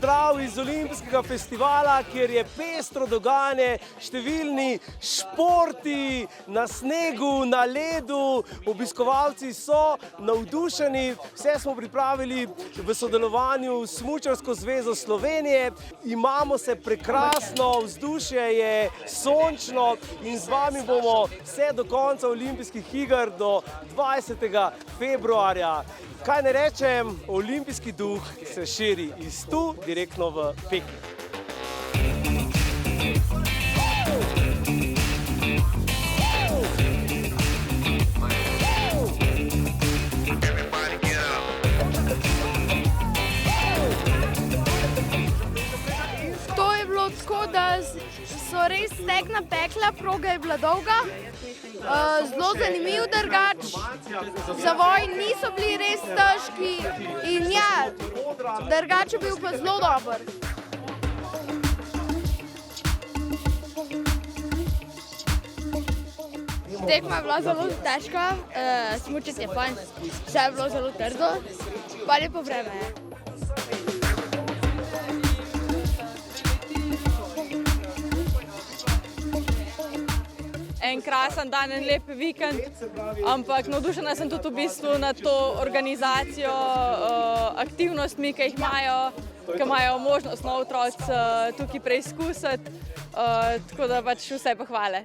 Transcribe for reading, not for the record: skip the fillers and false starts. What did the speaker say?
pozdrav iz Olimpijskega festivala, kjer je pestro dogajanje, številni športi na snegu, na ledu. Obiskovalci so navdušeni. Vse smo pripravili v sodelovanju s Smučarsko zvezo Slovenije. Imamo se prekrasno, vzdušje je sončno in z vami bomo vse do konca olimpijskih iger do 20. februarja. Kaj ne rečem, olimpijski duh se širi iz tu direktno v Peking. To je bilo tako, da so res stekna pekla, proga je bila dolga, zelo zanimiv dirkač, zavoji niso bili res težki in ja, dirkač je bil pa zelo dober. Tekma je bila zelo težka, smučati je fajn, vse je bilo zelo trdo, pa lepo vreme je. En krasen dan, en lep vikend, ampak navdušena sem tudi v bistvu nad to organizacijo, aktivnostmi, ki jih imajo možnost otroci tukaj preizkusiti, tako da pač vse pohvale.